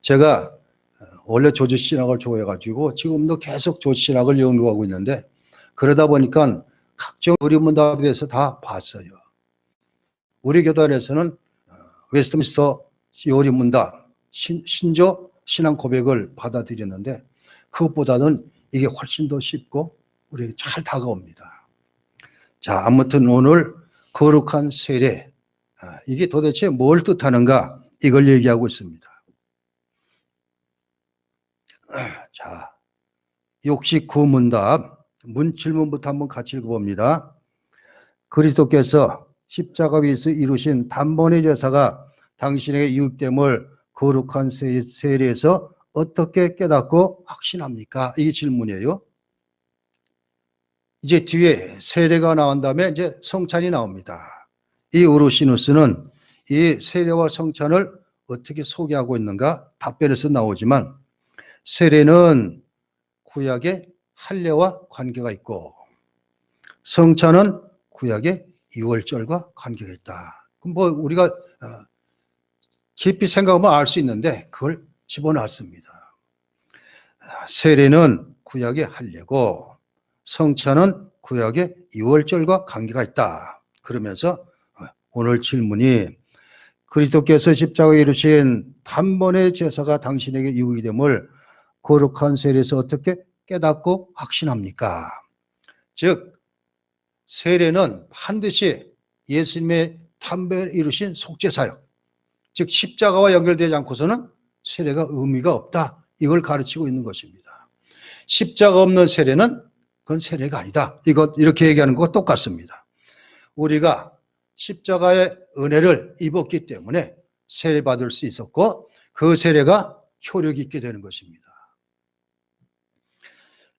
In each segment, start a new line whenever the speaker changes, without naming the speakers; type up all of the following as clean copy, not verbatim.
제가 원래 조지신학을 좋아해가지고 지금도 계속 조지신학을 연구하고 있는데, 그러다 보니까 각종 의료문답에 대해서 다 봤어요. 우리 교단에서는 웨스트민스터 요리문답, 신조 신앙 고백을 받아들였는데, 그것보다는 이게 훨씬 더 쉽고 우리에게 잘 다가옵니다. 자, 아무튼 오늘 거룩한 세례, 이게 도대체 뭘 뜻하는가, 이걸 얘기하고 있습니다. 자, 69문답 문질문부터 한번 같이 읽어봅니다. 그리스도께서 십자가 위에서 이루신 단번의 제사가 당신에게 이웃됨을 거룩한 세례에서 어떻게 깨닫고 확신합니까? 이게 질문이에요. 이제 뒤에 세례가 나온 다음에 이제 성찬이 나옵니다. 이 우르시누스는 이 세례와 성찬을 어떻게 소개하고 있는가? 답변에서 나오지만, 세례는 구약의 할례와 관계가 있고, 성찬은 구약의 유월절과 관계가 있다. 그럼 뭐 우리가 깊이 생각하면 알 수 있는데 그걸 집어넣습니다. 세례는 구약의 할례고 성찬은 구약의 유월절과 관계가 있다. 그러면서 오늘 질문이, 그리스도께서 십자가에 이루신 단번의 제사가 당신에게 이익이 됨을 거룩한 세례에서 어떻게 깨닫고 확신합니까? 즉, 세례는 반드시 예수님의 단번에 이루신 속죄사역, 즉 십자가와 연결되지 않고서는 세례가 의미가 없다. 이걸 가르치고 있는 것입니다. 십자가 없는 세례는 그건 세례가 아니다. 이렇게 얘기하는 것과 똑같습니다. 우리가 십자가의 은혜를 입었기 때문에 세례받을 수 있었고, 그 세례가 효력이 있게 되는 것입니다.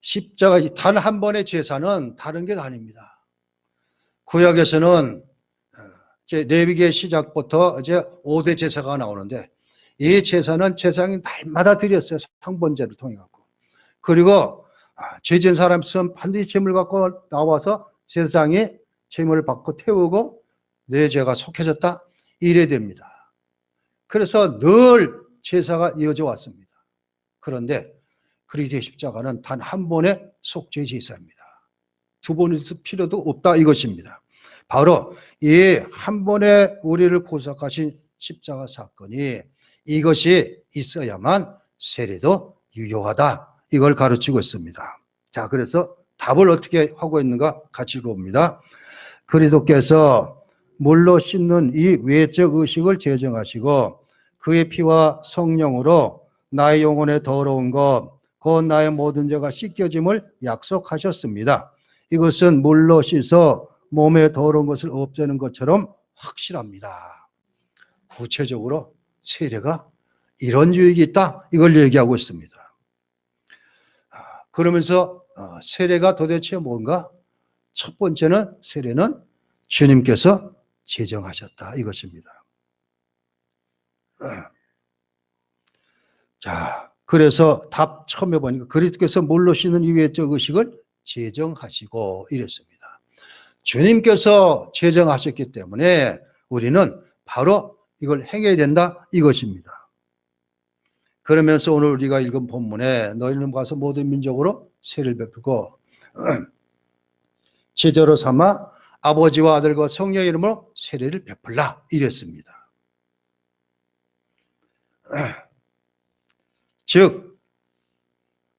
십자가 단 한 번의 제사는 다른 게 아닙니다. 구약에서는 이제 레위기의 시작부터 이제 5대 제사가 나오는데, 이 제사는 제사장이 날마다 드렸어요. 상번제를 통해 갖고. 그리고 죄진 사람 있으면 반드시 제물 갖고 나와서 제사장이 제물을 받고 태우고 내 죄가 속해졌다 이래야 됩니다. 그래서 늘 제사가 이어져 왔습니다. 그런데 그리스도의 십자가는 단 한 번의 속죄 제사입니다. 두 번의 필요도 없다 이것입니다. 바로 이 한 번에 우리를 구속하신 십자가 사건이, 이것이 있어야만 세례도 유효하다. 이걸 가르치고 있습니다. 자, 그래서 답을 어떻게 하고 있는가 같이 읽어봅니다. 그리스도께서 물로 씻는 이 외적 의식을 제정하시고 그의 피와 성령으로 나의 영혼의 더러운 것, 곧 나의 모든 죄가 씻겨짐을 약속하셨습니다. 이것은 물로 씻어 몸에 더러운 것을 없애는 것처럼 확실합니다. 구체적으로 세례가 이런 유익이 있다. 이걸 얘기하고 있습니다. 그러면서 세례가 도대체 뭔가? 첫 번째는 세례는 주님께서 제정하셨다 이것입니다. 자, 그래서 답 처음에 보니까 그리스도께서 물로 씻는 이 외적 의식을 제정하시고 이랬습니다. 주님께서 제정하셨기 때문에 우리는 바로 이걸 행해야 된다 이것입니다. 그러면서 오늘 우리가 읽은 본문에 너희는 가서 모든 민족으로 세례를 베풀고 제자로 삼아 아버지와 아들과 성령의 이름으로 세례를 베풀라 이랬습니다. 즉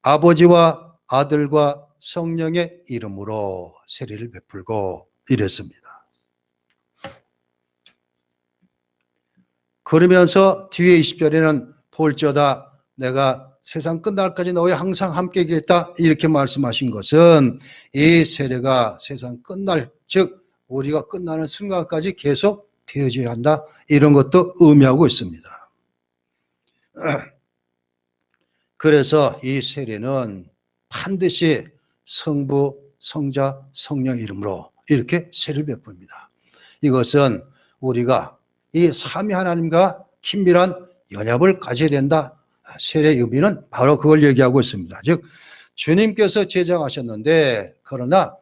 아버지와 아들과 성령의 이름으로 세례를 베풀고 이랬습니다. 그러면서 뒤에 20절에는 볼지어다 내가 세상 끝날까지 너와 항상 함께 있겠다 이렇게 말씀하신 것은 이 세례가 세상 끝날, 즉 우리가 끝나는 순간까지 계속 되어져야 한다 이런 것도 의미하고 있습니다. 그래서 이 세례는 반드시 성부, 성자, 성령 이름으로 이렇게 세례를 베풉니다. 이것은 우리가 이 삼위 하나님과 긴밀한 연합을 가져야 된다. 세례의 의미는 바로 그걸 얘기하고 있습니다. 즉 주님께서 제정하셨는데, 그러나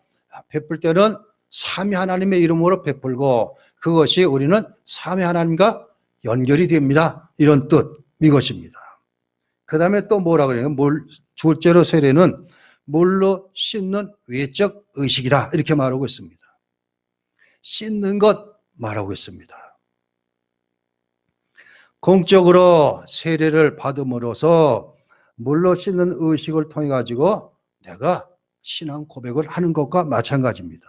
베풀 때는 삼위 하나님의 이름으로 베풀고 그것이 우리는 삼위 하나님과 연결이 됩니다. 이런 뜻 이것입니다. 그 다음에 또 뭐라 그래요? 둘째로 세례는 물로 씻는 외적 의식이다. 이렇게 말하고 있습니다. 씻는 것 말하고 있습니다. 공적으로 세례를 받음으로써 물로 씻는 의식을 통해 가지고 내가 신앙 고백을 하는 것과 마찬가지입니다.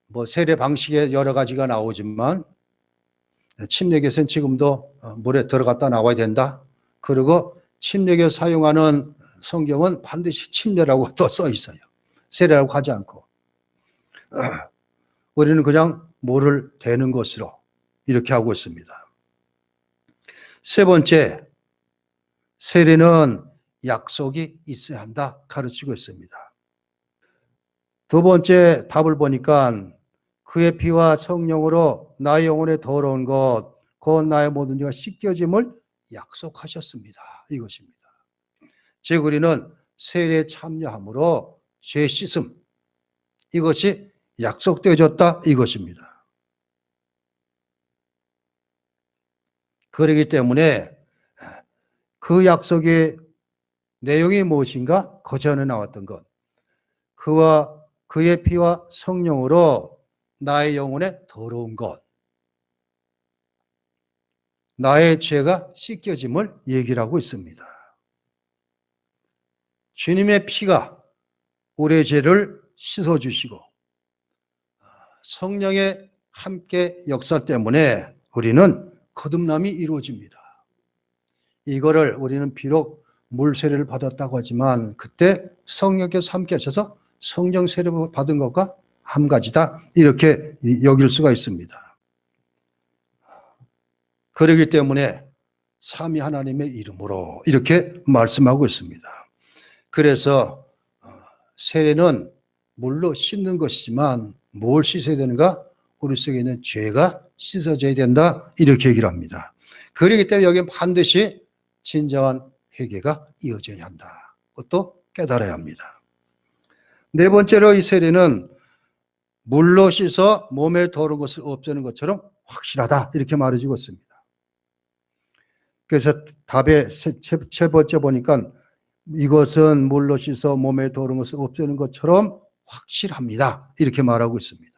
뭐 세례 방식에 여러 가지가 나오지만 침례교에서는 지금도 물에 들어갔다 나와야 된다. 그리고 침례교 사용하는 성경은 반드시 침례라고 또 써 있어요. 세례라고 하지 않고. 우리는 그냥 물을 대는 것으로 이렇게 하고 있습니다. 세 번째, 세례는 약속이 있어야 한다 가르치고 있습니다. 두 번째 답을 보니까 그의 피와 성령으로 나의 영혼에 더러운 것, 곧 나의 모든 죄가 씻겨짐을 약속하셨습니다. 이것입니다. 즉 우리는 세례에 참여함으로 죄 씻음, 이것이 약속되어졌다 이것입니다. 그렇기 때문에 그 약속의 내용이 무엇인가? 그 전에 나왔던 것. 그의 피와 성령으로 나의 영혼에 더러운 것, 나의 죄가 씻겨짐을 얘기를 하고 있습니다. 주님의 피가 우리의 죄를 씻어주시고 성령의 함께 역사 때문에 우리는 거듭남이 이루어집니다. 이거를 우리는 비록 물세례를 받았다고 하지만 그때 성령께서 함께 하셔서 성령 세례를 받은 것과 한 가지다 이렇게 여길 수가 있습니다. 그렇기 때문에 삼위 하나님의 이름으로 이렇게 말씀하고 있습니다. 그래서 세례는 물로 씻는 것이지만 뭘 씻어야 되는가? 우리 속에 있는 죄가 씻어져야 된다 이렇게 얘기를 합니다. 그렇기 때문에 여기는 반드시 진정한 회개가 이어져야 한다. 그것도 깨달아야 합니다. 네 번째로 이 세례는 물로 씻어 몸에 더러운 것을 없애는 것처럼 확실하다 이렇게 말해주고 있습니다. 그래서 답의 세 번째 보니까 이것은 물로 씻어 몸에 더러운 것을 없애는 것처럼 확실합니다. 이렇게 말하고 있습니다.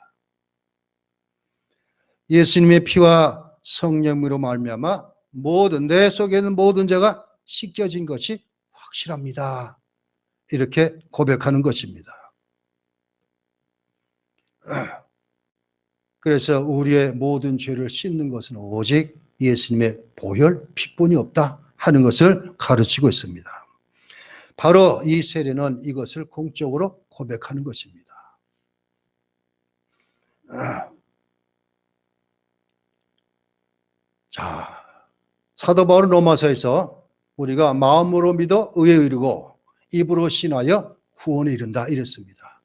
예수님의 피와 성령으로 말미암아 모든 내 속에 있는 모든 죄가 씻겨진 것이 확실합니다. 이렇게 고백하는 것입니다. 그래서 우리의 모든 죄를 씻는 것은 오직 예수님의 보혈 피뿐이 없다 하는 것을 가르치고 있습니다. 바로 이 세례는 이것을 공적으로 고백하는 것입니다. 자, 사도 바울은 로마서에서 우리가 마음으로 믿어 의에 이르고 입으로 신하여 구원에 이른다 이랬습니다.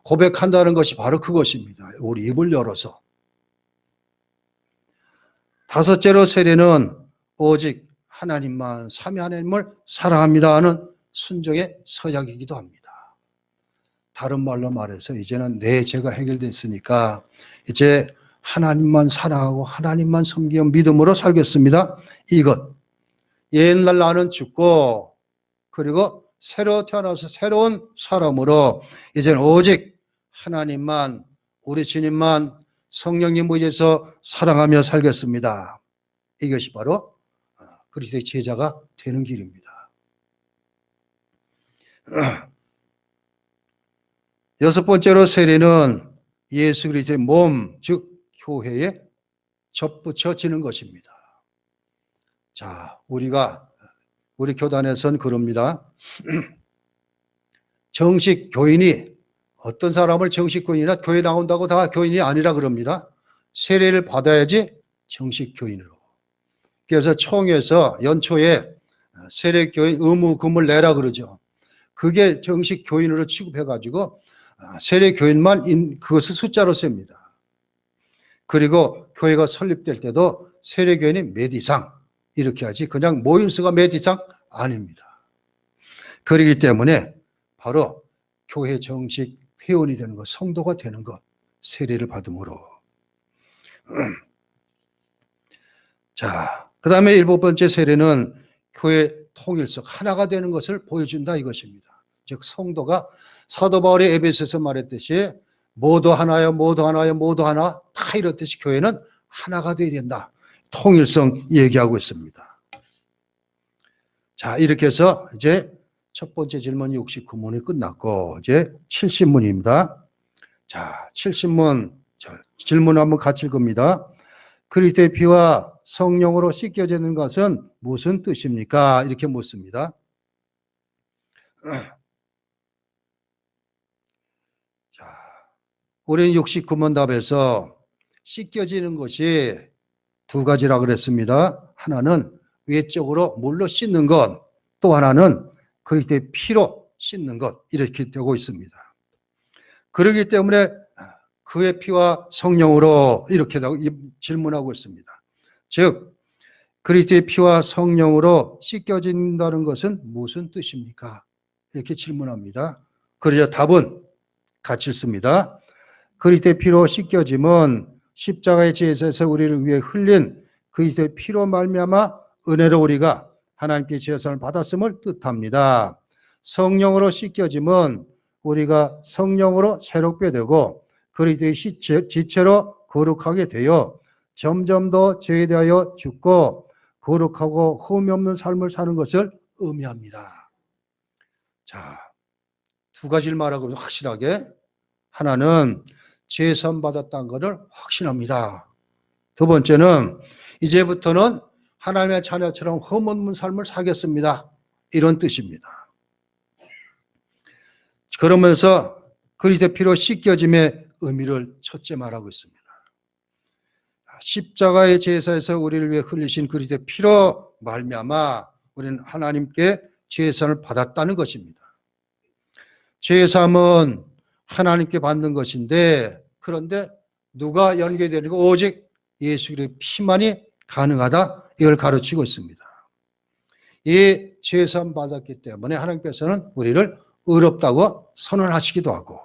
고백한다는 것이 바로 그것입니다. 우리 입을 열어서. 다섯째로 세례는 오직 하나님만, 삼위 하나님을 사랑합니다 하는 순종의 서약이기도 합니다. 다른 말로 말해서 이제는 내 죄가 해결됐으니까 이제 하나님만 사랑하고 하나님만 섬기며 믿음으로 살겠습니다. 이것. 옛날 나는 죽고 그리고 새로 태어나서 새로운 사람으로 이제는 오직 하나님만, 우리 주님만, 성령님 의지해서 사랑하며 살겠습니다. 이것이 바로 그리스도의 제자가 되는 길입니다. 여섯 번째로 세례는 예수 그리스도의 몸, 즉 교회에 접붙여지는 것입니다. 자, 우리 교단에서는 그럽니다. 정식 교인이 어떤 사람을 정식 교인이나 교회 나온다고 다 교인이 아니라 그럽니다. 세례를 받아야지 정식 교인으로. 그래서 총회에서 연초에 세례 교인 의무금을 내라 그러죠. 그게 정식 교인으로 취급해가지고 세례 교인만 그것을 숫자로 셉니다. 그리고 교회가 설립될 때도 세례 교인이 몇 이상 이렇게 하지 그냥 모인 수가 몇 이상 아닙니다. 그렇기 때문에 바로 교회 정식 회원이 되는 것, 성도가 되는 것, 세례를 받음으로. 자, 그 다음에 일곱 번째 세례는 교회 통일성, 하나가 되는 것을 보여준다 이것입니다. 즉 성도가 사도 바울이 에베소에서 말했듯이 모두 하나요, 모두 하나요, 모두 하나, 다 이렇듯이 교회는 하나가 되어야 된다. 통일성 얘기하고 있습니다. 자, 이렇게 해서 이제 첫 번째 질문 69문이 끝났고 이제 70문입니다. 자, 70문 질문 한번 같이 읽습니다. 그리스도의 피와 성령으로 씻겨지는 것은 무슨 뜻입니까? 이렇게 묻습니다. 자, 우리는 69문 답에서 씻겨지는 것이 두 가지라 그랬습니다. 하나는 외적으로 물로 씻는 것, 또 하나는 그리스도의 피로 씻는 것, 이렇게 되고 있습니다. 그렇기 때문에 그의 피와 성령으로 이렇게 질문하고 있습니다. 즉 그리스도의 피와 성령으로 씻겨진다는 것은 무슨 뜻입니까? 이렇게 질문합니다. 그러자 답은 같이 읽습니다. 그리스도의 피로 씻겨짐은 십자가의 제사에서 우리를 위해 흘린 그리스도의 피로 말미암아 은혜로 우리가 하나님께 제사를 받았음을 뜻합니다. 성령으로 씻겨짐은 우리가 성령으로 새롭게 되고 그리스도의 지체로 거룩하게 되어 점점 더 죄에 대하여 죽고 거룩하고 흠이 없는 삶을 사는 것을 의미합니다. 자, 두 가지를 말하고 확실하게 하나는 죄사함 받았다는 것을 확신합니다. 두 번째는 이제부터는 하나님의 자녀처럼 흠 없는 삶을 살겠습니다. 이런 뜻입니다. 그러면서 그리스도의 피로 씻겨짐의 의미를 첫째 말하고 있습니다. 십자가의 제사에서 우리를 위해 흘리신 그리스도의 피로 말미암아 우리는 하나님께 제사를 받았다는 것입니다. 제사함은 하나님께 받는 것인데 그런데 누가 연계되는 거 오직 예수 그리스도의 피만이 가능하다 이걸 가르치고 있습니다. 이 제사함 받았기 때문에 하나님께서는 우리를 의롭다고 선언하시기도 하고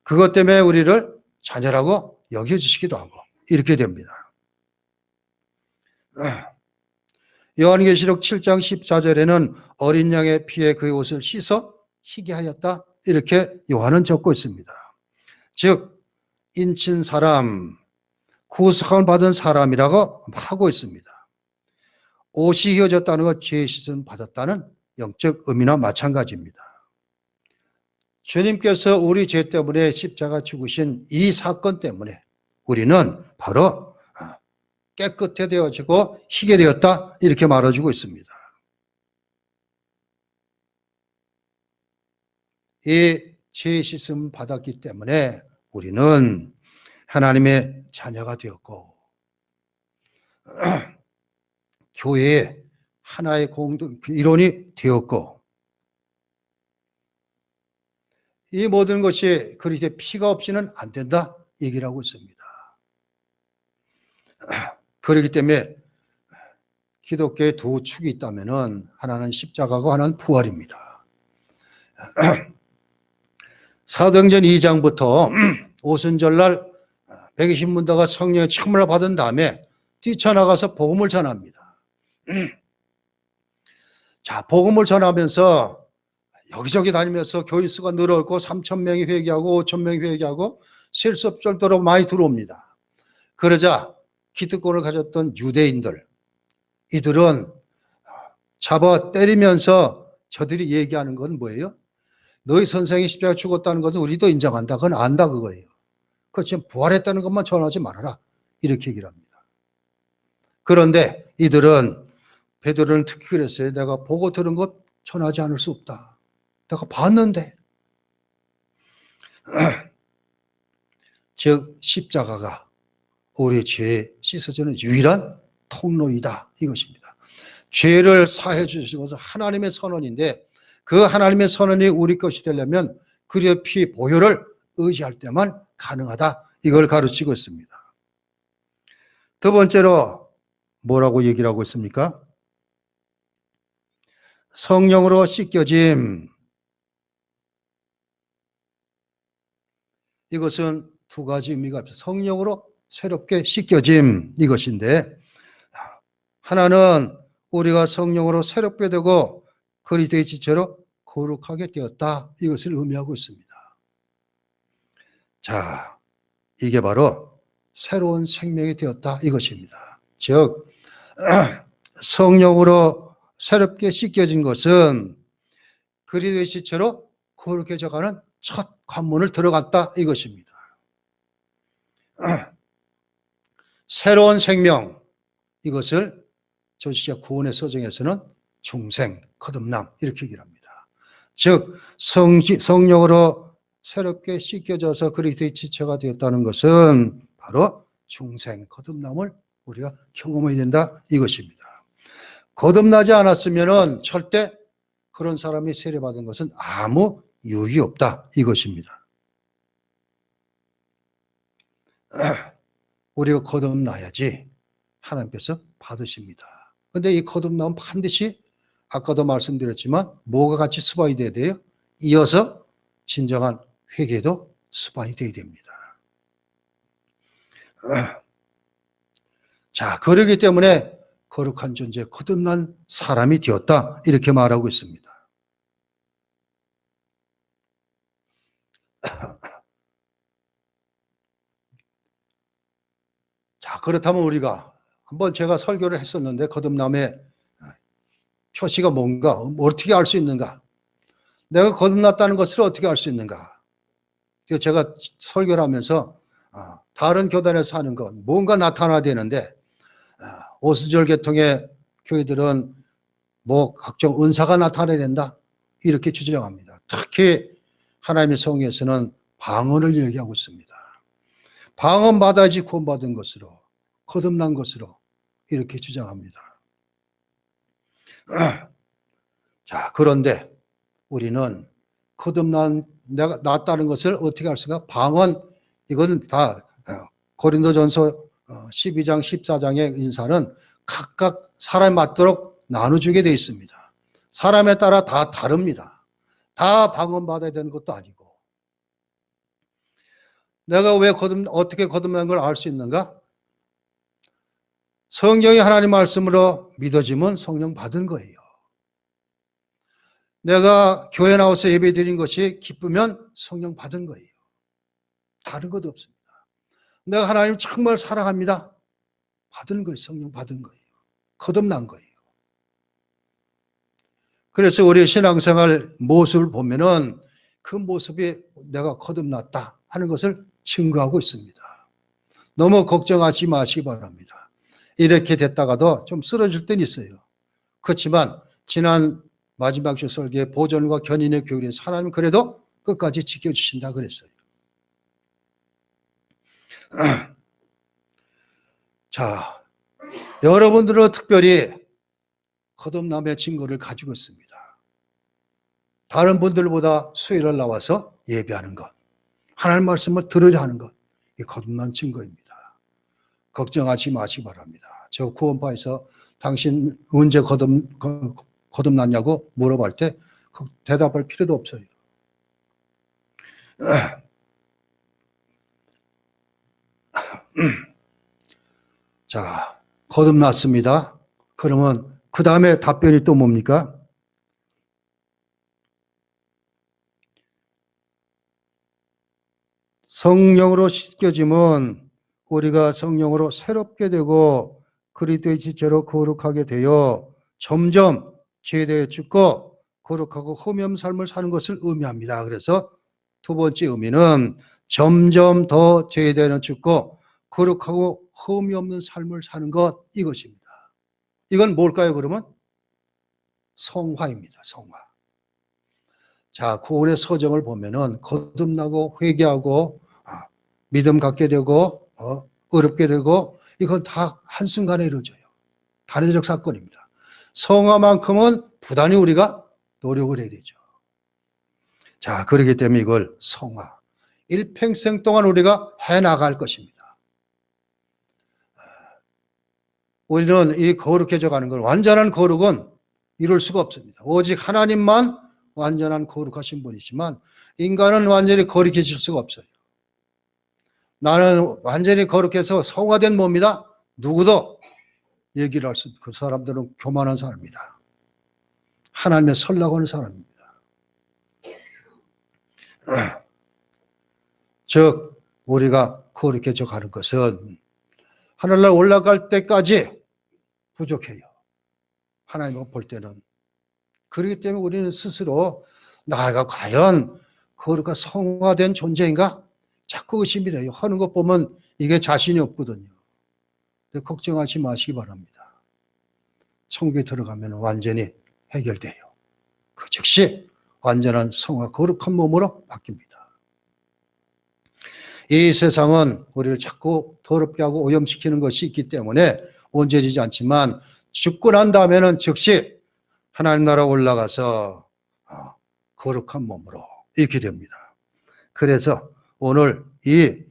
그것 때문에 우리를 자녀라고 여겨주시기도 하고 이렇게 됩니다. 요한계시록 7장 14절에는 어린 양의 피에 그의 옷을 씻어 희게 하였다 이렇게 요한은 적고 있습니다. 즉 인친 사람, 구속함을 받은 사람이라고 하고 있습니다. 옷이 휘어졌다는 것 죄의 씻음 받았다는 영적 의미나 마찬가지입니다. 주님께서 우리 죄 때문에 십자가 죽으신 이 사건 때문에 우리는 바로 깨끗해 되어지고 희게 되었다 이렇게 말해주고 있습니다. 이 죄 씻음 받았기 때문에 우리는 하나님의 자녀가 되었고 교회의 하나의 공동 일원이 되었고 이 모든 것이 그리스도의 피가 없이는 안 된다 얘기를 하고 있습니다. 그렇기 때문에 기독교의 두 축이 있다면 하나는 십자가고 하나는 부활입니다. 사도행전 2장부터 오순절날 120문도가 성령의 첨을 받은 다음에 뛰쳐나가서 복음을 전합니다. 자, 복음을 전하면서 여기저기 다니면서 교인 수가 늘어있고 3,000명이 회개하고 5,000명이 회개하고 셀 수 없을 정도로 많이 들어옵니다. 그러자 기득권을 가졌던 유대인들 이들은 잡아 때리면서 저들이 얘기하는 건 뭐예요? 너희 선생이 십자가에 죽었다는 것은 우리도 인정한다. 그건 안다 그거예요. 그렇지만 부활했다는 것만 전하지 말아라. 이렇게 얘기를 합니다. 그런데 이들은 베드로는 특히 그랬어요. 내가 보고 들은 것 전하지 않을 수 없다. 내가 봤는데. 즉 십자가가 우리 죄 씻어주는 유일한 통로이다 이것입니다. 죄를 사해 주시는 것은 하나님의 선언인데 그 하나님의 선언이 우리 것이 되려면 그리스도의 피 보혈을 의지할 때만 가능하다 이걸 가르치고 있습니다. 두 번째로 뭐라고 얘기를 하고 있습니까? 성령으로 씻겨짐. 이것은 두 가지 의미가 있습니다. 성령으로 새롭게 씻겨짐 이것인데 하나는 우리가 성령으로 새롭게 되고 그리스도의 지체로 거룩하게 되었다. 이것을 의미하고 있습니다. 자, 이게 바로 새로운 생명이 되었다. 이것입니다. 즉, 성령으로 새롭게 씻겨진 것은 그리스도의 지체로 거룩해져가는 첫 관문을 들어갔다. 이것입니다. 새로운 생명, 이것을 조시아 구원의 서정에서는 중생, 거듭남 이렇게 얘기를 합니다. 즉 성령으로 새롭게 씻겨져서 그리스도의 지체가 되었다는 것은 바로 중생, 거듭남을 우리가 경험해야 된다 이것입니다. 거듭나지 않았으면 절대 그런 사람이 세례받은 것은 아무 유익이 없다 이것입니다. 우리가 거듭나야지 하나님께서 받으십니다. 그런데 이 거듭남은 반드시 아까도 말씀드렸지만 뭐가 같이 수반이 돼야 돼요? 이어서 진정한 회개도 수반이 돼야 됩니다. 자, 그러기 때문에 거룩한 존재, 거듭난 사람이 되었다 이렇게 말하고 있습니다. 자, 그렇다면 우리가 한번 제가 설교를 했었는데 거듭남의 표시가 뭔가, 어떻게 알 수 있는가? 내가 거듭났다는 것을 어떻게 알 수 있는가? 제가 설교를 하면서 다른 교단에서 하는 건 뭔가 나타나야 되는데 오순절 계통의 교회들은 뭐 각종 은사가 나타나야 된다 이렇게 주장합니다. 특히 하나님의 성경에서는 방언을 얘기하고 있습니다. 방언 받아야지 구원받은 것으로, 거듭난 것으로 이렇게 주장합니다. 자, 그런데 우리는 거듭난 내가 낫다는 것을 어떻게 알 수가? 방언, 이건 다 고린도전서 12장 14장의 인사는 각각 사람에 맞도록 나눠주게 되어 있습니다. 사람에 따라 다 다릅니다. 다 방언 받아야 되는 것도 아니고. 내가 왜 어떻게 거듭난 걸 알 수 있는가? 성경이 하나님 말씀으로 믿어지면 성령 받은 거예요. 내가 교회 나와서 예배 드린 것이 기쁘면 성령 받은 거예요. 다른 것도 없습니다. 내가 하나님 정말 사랑합니다. 받은 거예요. 성령 받은 거예요. 거듭난 거예요. 그래서 우리 신앙생활 모습을 보면은 그 모습이 내가 거듭났다 하는 것을 증거하고 있습니다. 너무 걱정하지 마시기 바랍니다. 이렇게 됐다가도 좀 쓰러질 때는 있어요. 그렇지만 지난 마지막 주 설교의 보존과 견인의 교리에서 하나님 그래도 끝까지 지켜주신다 그랬어요. 자, 여러분들은 특별히 거듭남의 증거를 가지고 있습니다. 다른 분들보다 수요일날 나와서 예배하는 것, 하나님 말씀을 들으려 하는 것, 이 거듭난 증거입니다. 걱정하지 마시기 바랍니다. 저 구원파에서 당신 언제 거듭났냐고 물어볼 때 대답할 필요도 없어요. 자, 거듭났습니다. 그러면 그 다음에 답변이 또 뭡니까? 성령으로 씻겨짐은 우리가 성령으로 새롭게 되고 그리스도의 지체로 거룩하게 되어 점점 죄에 대해 죽고 거룩하고 흠이 없는 삶을 사는 것을 의미합니다. 그래서 두 번째 의미는 점점 더 죄에 대해 죽고 거룩하고 흠이 없는 삶을 사는 것, 이것입니다. 이건 뭘까요, 그러면? 성화입니다. 성화. 자, 구원의 서정을 보면은 거듭나고 회개하고 믿음 갖게 되고 어렵게 되고 이건 다 한순간에 이루어져요. 단회적 사건입니다. 성화만큼은 부단히 우리가 노력을 해야 되죠. 자, 그렇기 때문에 이걸 성화, 일평생 동안 우리가 해나갈 것입니다. 우리는 이 거룩해져 가는 걸, 완전한 거룩은 이룰 수가 없습니다. 오직 하나님만 완전한 거룩하신 분이지만 인간은 완전히 거룩해질 수가 없어요. 나는 완전히 거룩해서 성화된 몸이다. 누구도 얘기를 할 수, 그 사람들은 교만한 사람입니다. 하나님의 설라고 하는 사람입니다. 즉 우리가 그렇게 가는 것은 하늘날 올라갈 때까지 부족해요. 하나님을 볼 때는. 그렇기 때문에 우리는 스스로 나가 과연 그가 성화된 존재인가? 자꾸 의심이 돼요. 하는 것 보면 이게 자신이 없거든요. 근데 걱정하지 마시기 바랍니다. 천국에 들어가면 완전히 해결돼요. 그 즉시 완전한 성화 거룩한 몸으로 바뀝니다. 이 세상은 우리를 자꾸 더럽게 하고 오염시키는 것이 있기 때문에 온전해지지 않지만 죽고 난 다음에는 즉시 하나님 나라 올라가서 거룩한 몸으로 이렇게 됩니다. 그래서 오늘 이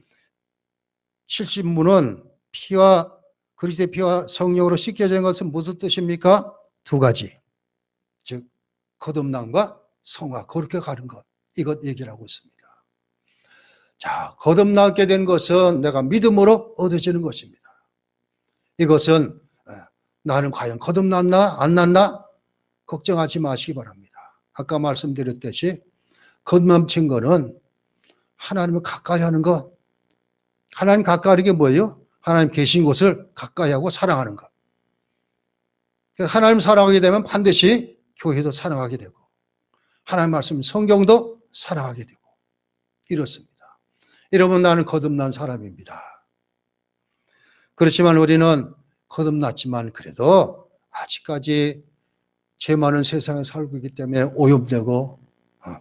70문은 피와 그리스도의 피와 성령으로 씻겨진 것은 무슨 뜻입니까? 두 가지. 즉 거듭남과 성화, 그렇게 가는 것. 이것 얘기를 하고 있습니다. 자, 거듭나게 된 것은 내가 믿음으로 얻어지는 것입니다. 이것은 나는 과연 거듭났나 안 났나 걱정하지 마시기 바랍니다. 아까 말씀드렸듯이 거듭남친 거는 하나님을 가까이 하는 것. 하나님 가까이 하는 게 뭐예요? 하나님 계신 곳을 가까이 하고 사랑하는 것. 하나님 사랑하게 되면 반드시 교회도 사랑하게 되고 하나님 말씀 성경도 사랑하게 되고 이렇습니다. 여러분, 나는 거듭난 사람입니다. 그렇지만 우리는 거듭났지만 그래도 아직까지 죄 많은 세상에 살고 있기 때문에 오염되고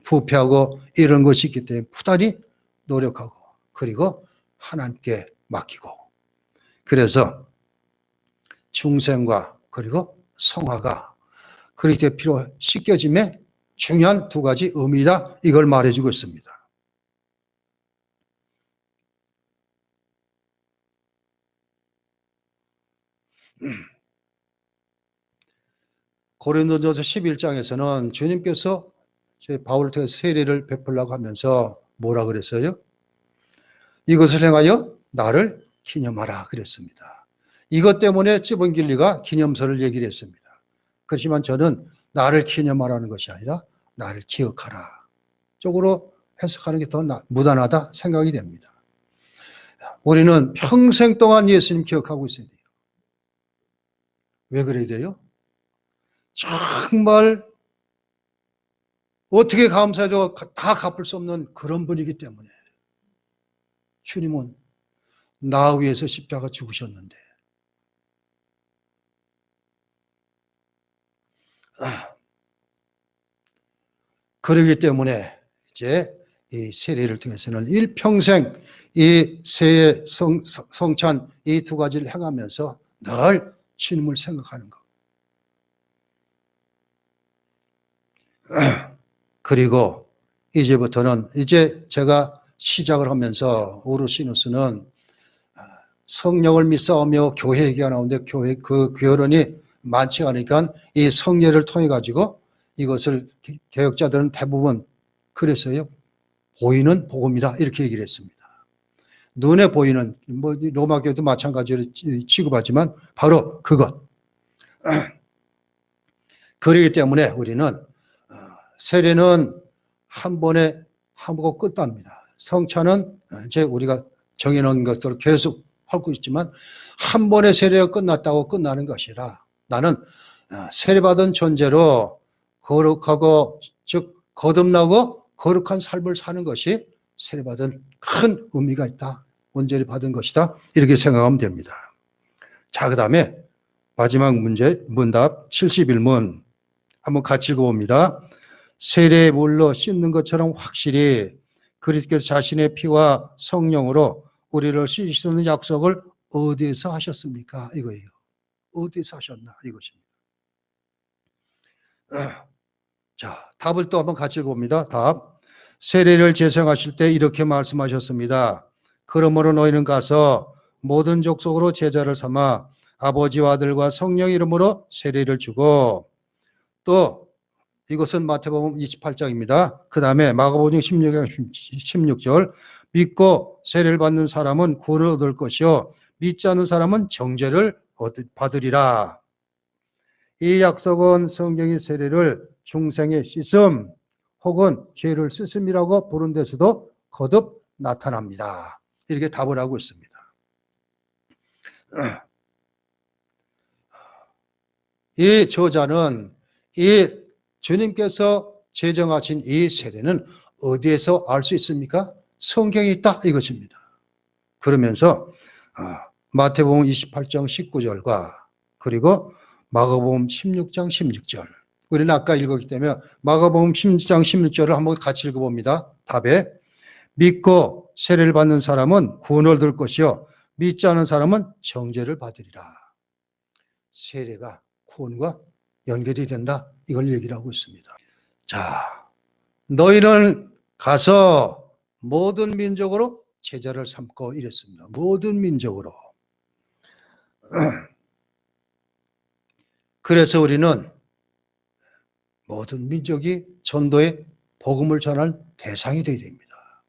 부패하고 이런 것이 있기 때문에 부단히 노력하고 그리고 하나님께 맡기고 그래서 중생과 그리고 성화가 그리스도의 피로 씻겨짐의 중요한 두 가지 의미다. 이걸 말해주고 있습니다. 고린도전서 11장에서는 주님께서 바울을 통해서 세례를 베풀라고 하면서 뭐라 그랬어요? 이것을 행하여 나를 기념하라 그랬습니다. 이것 때문에 찌번길리가 기념서를 얘기를 했습니다. 그렇지만 저는 나를 기념하라는 것이 아니라 나를 기억하라 쪽으로 해석하는 게 더 무난하다 생각이 됩니다. 우리는 평생 동안 예수님 기억하고 있어야 돼요. 왜 그래야 돼요? 정말 어떻게 감사해도 다 갚을 수 없는 그런 분이기 때문에 주님은 나 위해서 십자가 죽으셨는데 그러기 때문에 이제 이 세례를 통해서는 일평생 이 세례 성찬 이 두 가지를 행하면서 늘 주님을 생각하는 것. 그리고 이제부터는 이제 제가 시작을 하면서 오르시누스는 성령을 믿사오며 교회 얘기가 나오는데 교회 그 교련이 많지 않으니까 이 성례를 통해 가지고 이것을 개혁자들은 대부분 그랬어요. 보이는 복음이다 이렇게 얘기를 했습니다. 눈에 보이는 뭐 로마 교회도 마찬가지로 취급하지만 바로 그것. 그렇기 때문에 우리는 세례는 한 번에 하고 끝납니다. 성찬은 이제 우리가 정해놓은 것들을 계속 하고 있지만 한 번에 세례가 끝났다고 끝나는 것이라 나는 세례받은 존재로 거룩하고 즉 거듭나고 거룩한 삶을 사는 것이 세례받은 큰 의미가 있다. 온전히 받은 것이다. 이렇게 생각하면 됩니다. 자, 그 다음에 마지막 문제 문답 71문 한번 같이 읽어봅니다. 세례의 물로 씻는 것처럼 확실히 그리스도께서 자신의 피와 성령으로 우리를 씻으시는 약속을 어디에서 하셨습니까? 이거예요. 어디에서 하셨나 이것입니다. 자, 답을 또 한번 같이 읽어봅니다. 답. 세례를 제정하실 때 이렇게 말씀하셨습니다. 그러므로 너희는 가서 모든 족속으로 제자를 삼아 아버지와 아들과 성령 이름으로 세례를 주고 또 이것은 마태복음 28장입니다. 그 다음에 마가복음 16절 믿고 세례를 받는 사람은 구원을 얻을 것이요 믿지 않는 사람은 정죄를 받으리라. 이 약속은 성경의 세례를 중생의 씻음 혹은 죄를 씻음이라고 부른 데서도 거듭 나타납니다. 이렇게 답을 하고 있습니다. 이 저자는 이 주님께서 제정하신 이 세례는 어디에서 알 수 있습니까? 성경에 있다 이것입니다. 그러면서 마태복음 28장 19절과 그리고 마가복음 16장 16절, 우리는 아까 읽었기 때문에 마가복음 16장 16절을 한번 같이 읽어봅니다. 답에 믿고 세례를 받는 사람은 구원을 얻을 것이요 믿지 않은 사람은 정죄를 받으리라. 세례가 구원과 연결이 된다, 이걸 얘기를 하고 있습니다. 자, 너희는 가서 모든 민족으로 제자를 삼고 이랬습니다. 모든 민족으로. 그래서 우리는 모든 민족이 전도의 복음을 전할 대상이 되어야 됩니다.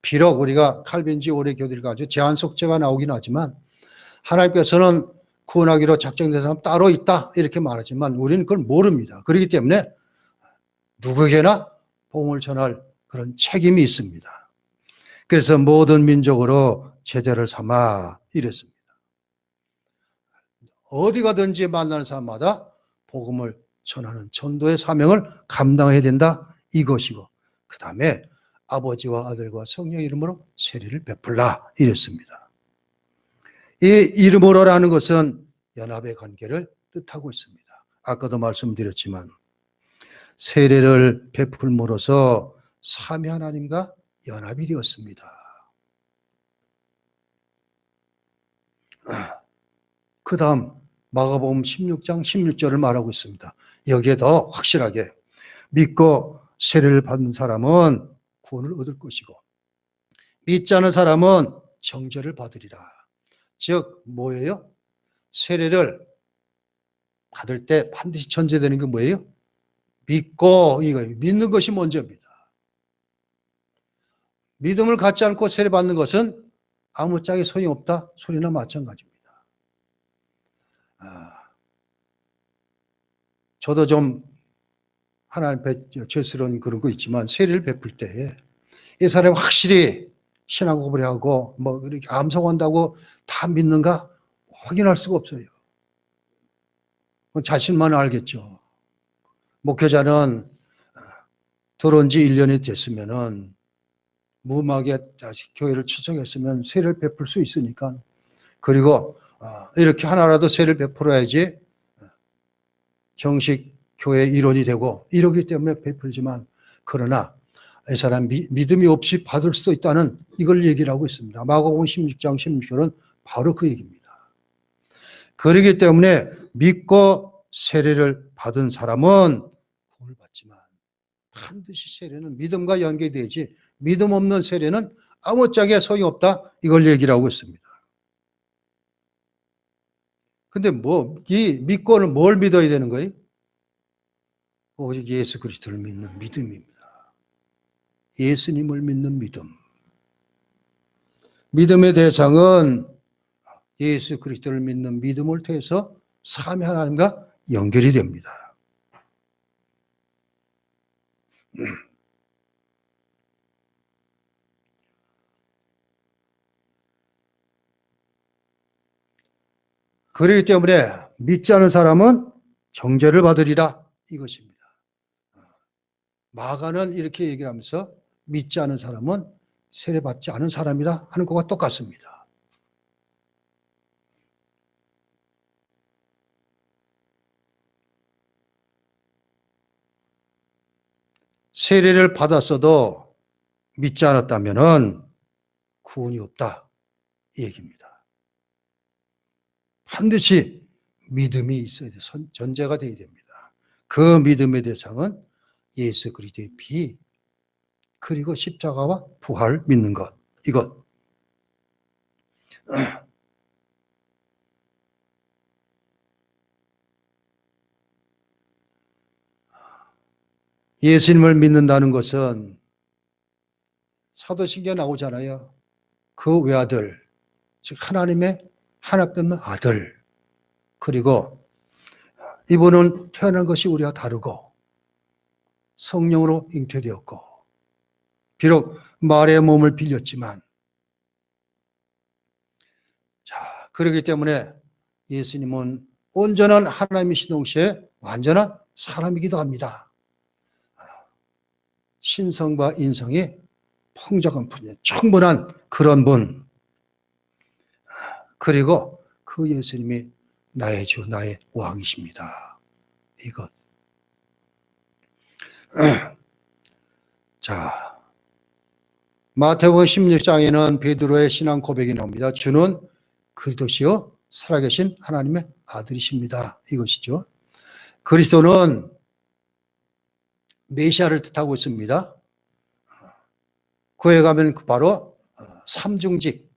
비록 우리가 칼빈지 오래 교리를 가지고 제한 속죄가 나오긴 하지만 하나님께서는 구원하기로 작정된 사람 따로 있다 이렇게 말하지만 우리는 그걸 모릅니다. 그렇기 때문에 누구에게나 복음을 전할 그런 책임이 있습니다. 그래서 모든 민족으로 제자를 삼아 이랬습니다. 어디 가든지 만나는 사람마다 복음을 전하는 전도의 사명을 감당해야 된다 이것이고, 그 다음에 아버지와 아들과 성령 이름으로 세례를 베풀라 이랬습니다. 이 이름으로라는 것은 연합의 관계를 뜻하고 있습니다. 아까도 말씀드렸지만 세례를 베풀므로써 삼위 하나님과 연합이 되었습니다. 그 다음 마가복음 16장 16절을 말하고 있습니다. 여기에 더 확실하게 믿고 세례를 받는 사람은 구원을 얻을 것이고 믿지 않은 사람은 정죄를 받으리라. 즉 뭐예요? 세례를 받을 때 반드시 전제되는 게 뭐예요? 믿고, 이거예요. 믿는 것이 먼저입니다. 믿음을 갖지 않고 세례 받는 것은 아무짝에 소용없다 소리나 마찬가지입니다. 저도 좀 하나님 앞에 죄스러운 그런 거 있지만 세례를 베풀 때에 이 사람이 확실히 신앙 고백을 하고 뭐 이렇게 암송한다고 다 믿는가 확인할 수가 없어요. 자신만 알겠죠. 목회자는 들어온 지 1년이 됐으면은 무음하게 다시 교회를 추석했으면 세례를 베풀 수 있으니까, 그리고 이렇게 하나라도 세례를 베풀어야지 정식 교회 일원이 되고 이러기 때문에 베풀지만, 그러나 이 사람 믿음이 없이 받을 수도 있다는 이걸 얘기를 하고 있습니다. 마가복음 16장 16절은 바로 그 얘기입니다. 그렇기 때문에 믿고 세례를 받은 사람은 구원을 받지만 반드시 세례는 믿음과 연계되지 믿음 없는 세례는 아무짝에 소용없다 이걸 얘기를 하고 있습니다. 근데 이 믿고는 뭘 믿어야 되는 거예요? 오직 예수 그리스도를 믿는 믿음입니다. 예수님을 믿는 믿음. 믿음의 대상은 예수 그리스도를 믿는 믿음을 통해서 삼위 하나님과 연결이 됩니다. 그렇기 때문에 믿지 않은 사람은 정죄를 받으리라 이것입니다. 마가는 이렇게 얘기를 하면서 믿지 않은 사람은 세례받지 않은 사람이다 하는 것과 똑같습니다. 세례를 받았어도 믿지 않았다면 구원이 없다 이 얘기입니다. 반드시 믿음이 있어야 돼. 전제가 되어야 됩니다. 그 믿음의 대상은 예수 그리스도의 피 그리고 십자가와 부활을 믿는 것, 이것. 예수님을 믿는다는 것은 사도신경에 나오잖아요. 그 외아들, 즉 하나님의 하나뿐인 아들, 그리고 이분은 태어난 것이 우리와 다르고 성령으로 잉태되었고 비록 말의 몸을 빌렸지만 자, 그렇기 때문에 예수님은 온전한 하나님이신 동시에 완전한 사람이기도 합니다. 신성과 인성이 풍족한 분, 충분한 그런 분. 그리고 그 예수님이 나의 주, 나의 왕이십니다. 이것. 자, 마태복음 16장에는 베드로의 신앙 고백이 나옵니다. 주는 그리스도시요 살아계신 하나님의 아들이십니다. 이것이죠. 그리스도는 메시아를 뜻하고 있습니다. 그에 가면 바로 삼중직,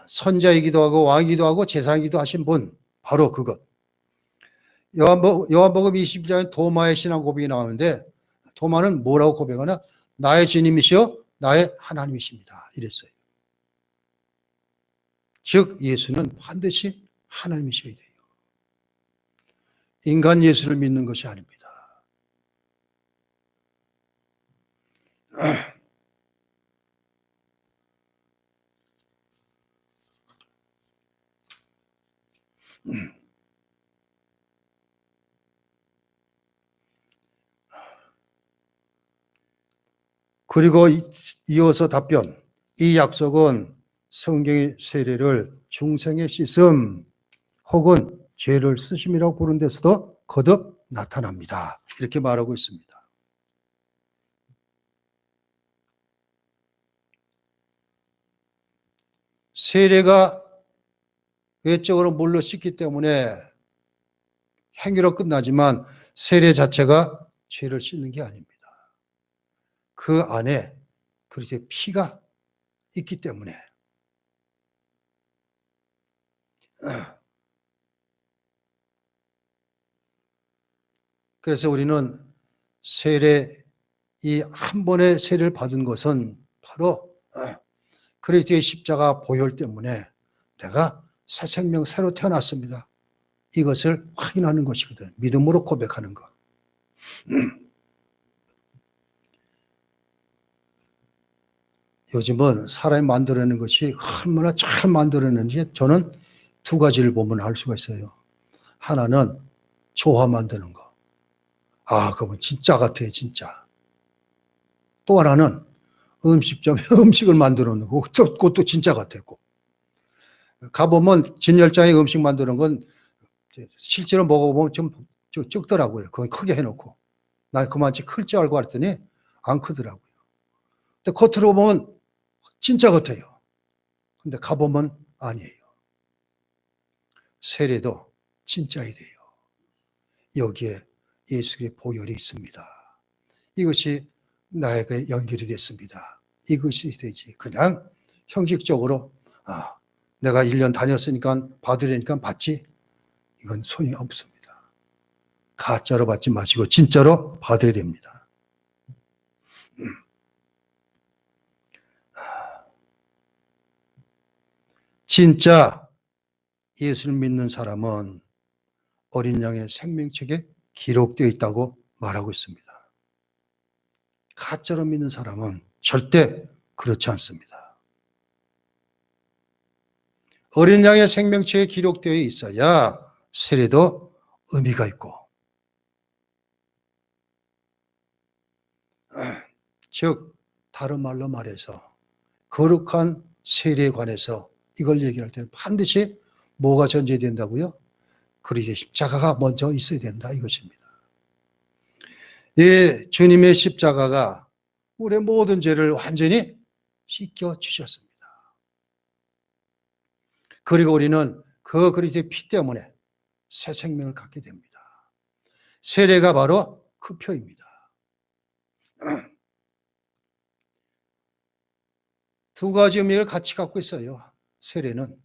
선자이기도 하고 왕이기도 하고 제사이기도 하신 분, 바로 그것. 요한복음 20장에 도마의 신앙 고백이 나오는데 도마는 뭐라고 고백하나? 나의 주님이시여 나의 하나님이십니다. 이랬어요. 즉 예수는 반드시 하나님이셔야 돼요. 인간 예수를 믿는 것이 아닙니다. 그리고 이어서 답변. 이 약속은 성경의 세례를 중생의 씻음 혹은 죄를 쓰심이라고 부른 데서도 거듭 나타납니다. 이렇게 말하고 있습니다. 세례가 외적으로 물로 씻기 때문에 행위로 끝나지만 세례 자체가 죄를 씻는 게 아닙니다. 그 안에 그리스도의 피가 있기 때문에 그래서 우리는 세례 이 한 번의 세례를 받은 것은 바로 그리스도의 십자가 보혈 때문에 내가 새 생명 새로 태어났습니다. 이것을 확인하는 것이거든. 믿음으로 고백하는 것. 요즘은 사람이 만들어내는 것이 얼마나 잘 만들어내는지 저는 두 가지를 보면 알 수가 있어요. 하나는 조화 만드는 거. 아, 그건 진짜 같아요, 진짜. 또 하나는 음식점에 음식을 만들어 놓은 거. 그것도 진짜 같았고. 가보면 진열장에 음식 만드는 건 실제로 먹어보면 좀 적더라고요. 그건 크게 해놓고. 난 그만치 클 줄 알고 했더니 안 크더라고요. 근데 겉으로 보면 진짜 같아요. 근데 가보면 아니에요. 세례도 진짜야 돼요. 여기에 예수의 보혈이 있습니다. 이것이 나에게 연결이 됐습니다. 이것이 되지. 그냥 형식적으로 내가 1년 다녔으니까 받으려니까 받지. 이건 소용이 없습니다. 가짜로 받지 마시고 진짜로 받아야 됩니다. 진짜 예수를 믿는 사람은 어린 양의 생명책에 기록되어 있다고 말하고 있습니다. 가짜로 믿는 사람은 절대 그렇지 않습니다. 어린 양의 생명책에 기록되어 있어야 세례도 의미가 있고, 즉 다른 말로 말해서 거룩한 세례에 관해서 이걸 얘기할 때는 반드시 뭐가 전제된다고요? 그리스도의 십자가가 먼저 있어야 된다 이것입니다. 예, 주님의 십자가가 우리의 모든 죄를 완전히 씻겨 주셨습니다. 그리고 우리는 그 그리스도의 피 때문에 새 생명을 갖게 됩니다. 세례가 바로 그 표입니다. 두 가지 의미를 같이 갖고 있어요. 세례는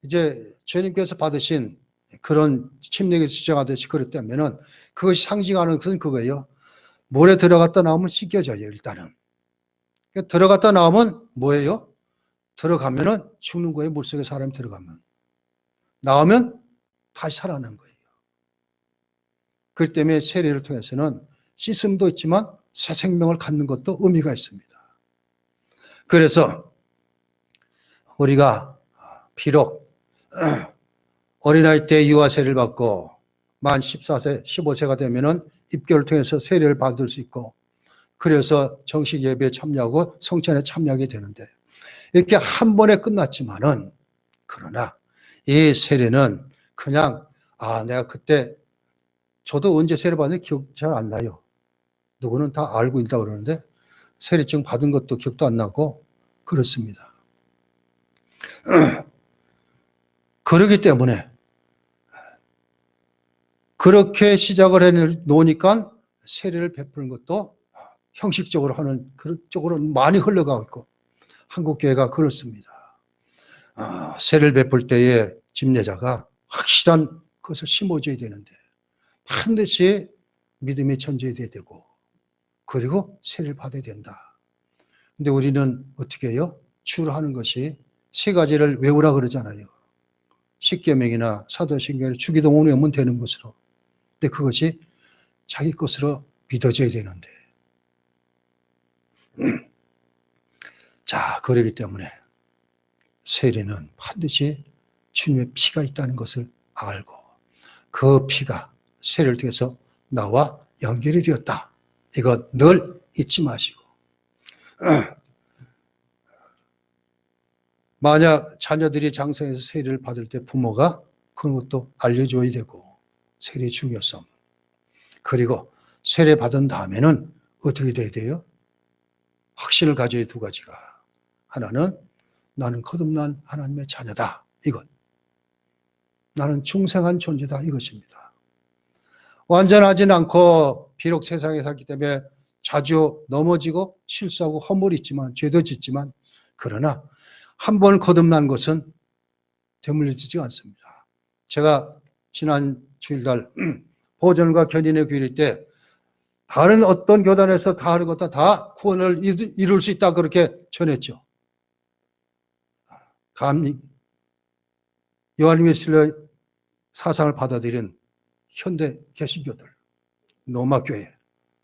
이제 주님께서 받으신 그런 침례에 지정하듯이 그랬다면은 그것이 상징하는 것은 그거예요. 물에 들어갔다 나오면 씻겨져요. 일단은 들어갔다 나오면 뭐예요? 들어가면은 죽는 거예요. 물속에 사람이 들어가면. 나오면 다시 살아나는 거예요. 그렇기 때문에 세례를 통해서는 씻음도 있지만 새 생명을 갖는 것도 의미가 있습니다. 그래서 우리가 비록 어린아이 때 유아 세례를 받고 만 14세, 15세가 되면은 입교를 통해서 세례를 받을 수 있고, 그래서 정식 예배에 참여하고 성찬에 참여하게 되는데, 이렇게 한 번에 끝났지만은, 그러나 이 세례는 그냥 내가 그때 저도 언제 세례 받는지 기억 잘 안 나요. 누구는 다 알고 있다고 그러는데 세례증 받은 것도 기억도 안 나고 그렇습니다. 그렇기 때문에 그렇게 시작을 해 놓으니까 세례를 베푸는 것도 형식적으로 하는 그런 쪽으로 많이 흘러가고 있고, 한국교회가 그렇습니다. 세례를 베풀 때에 집례자가 확실한 것을 심어줘야 되는데 반드시 믿음의 전제돼야 되고, 그리고 세례를 받아야 된다. 근데 우리는 어떻게 해요? 주로 하는 것이 세 가지를 외우라 그러잖아요. 십계명이나 사도신경을 주기도문 외우면 되는 것으로. 근데 그것이 자기 것으로 믿어져야 되는데. 자, 그러기 때문에 세례는 반드시 주님의 피가 있다는 것을 알고, 그 피가 세례를 통해서 나와 연결이 되었다. 이거 늘 잊지 마시고, 만약 자녀들이 장성해서 세례를 받을 때 부모가 그런 것도 알려줘야 되고, 세례의 중요성, 그리고 세례 받은 다음에는 어떻게 돼야 돼요? 확신을 가져야 두 가지가. 하나는 나는 거듭난 하나님의 자녀다, 이것. 나는 중생한 존재다, 이것입니다. 완전하진 않고 비록 세상에 살기 때문에 자주 넘어지고 실수하고 허물이 있지만, 죄도 짓지만, 그러나 한 번 거듭난 것은 되물려지지 않습니다. 제가 지난 주일날 보전과 견인의 교회 때 다른 어떤 교단에서 다 하는 것도 다 구원을 이룰 수 있다 그렇게 전했죠. 감히 요한 웨슬리의 사상을 받아들인 현대 개신교들, 로마 교회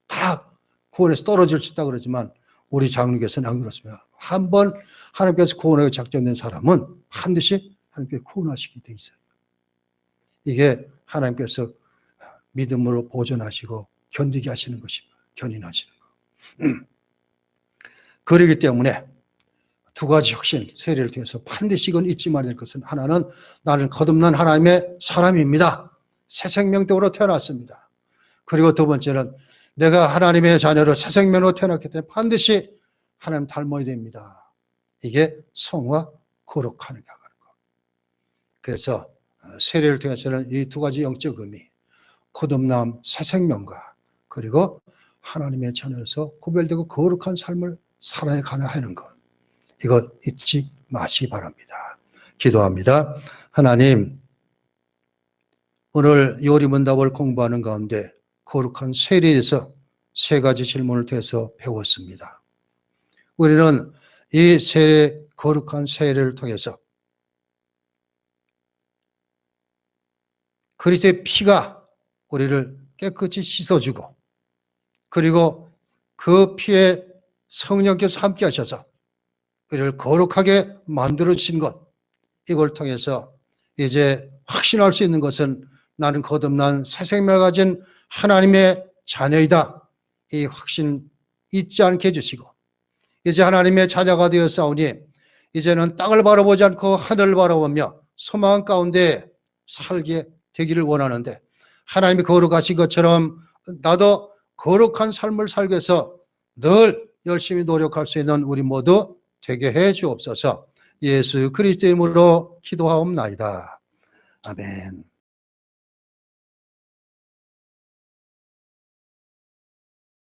다 구원에서 떨어질 수 있다 그러지만 우리 장로교에서는 안 그렇습니다. 한 번 하나님께서 구원하여 작정된 사람은 반드시 하나님께서 구원하시게 돼 있어요. 이게 하나님께서 믿음으로 보존하시고 견디게 하시는 것입니다. 견인하시는 거. 그러기 때문에 두 가지 혁신, 세례를 통해서 반드시 이건 잊지 말아야 될 것은, 하나는 나는 거듭난 하나님의 사람입니다. 새 생명적으로 태어났습니다. 그리고 두 번째는 내가 하나님의 자녀로 새 생명으로 태어났기 때문에 반드시 하나님 닮아야 됩니다. 이게 성화 거룩하는 것. 그래서 세례를 통해서는 이 두 가지 영적 의미, 거듭남, 새 생명과 그리고 하나님의 자녀로서 구별되고 거룩한 삶을 살아가야 하는 것, 이것 잊지 마시기 바랍니다. 기도합니다. 하나님, 오늘 요리문답을 공부하는 가운데 거룩한 세례에 대해서 세 가지 질문을 통해서 배웠습니다. 우리는 이 세례, 거룩한 세례를 통해서 그리스도의 피가 우리를 깨끗이 씻어주고, 그리고 그 피에 성령께서 함께 하셔서 우리를 거룩하게 만들어주신 것, 이걸 통해서 이제 확신할 수 있는 것은 나는 거듭난 새 생명을 가진 하나님의 자녀이다. 이 확신 잊지 않게 해주시고, 이제 하나님의 자녀가 되었사오니 이제는 땅을 바라보지 않고 하늘을 바라보며 소망 가운데 살게 되기를 원하는데, 하나님이 거룩하신 것처럼 나도 거룩한 삶을 살기 위해서 늘 열심히 노력할 수 있는 우리 모두 되게 해 주옵소서. 예수 그리스도의 이름으로 기도하옵나이다. 아멘.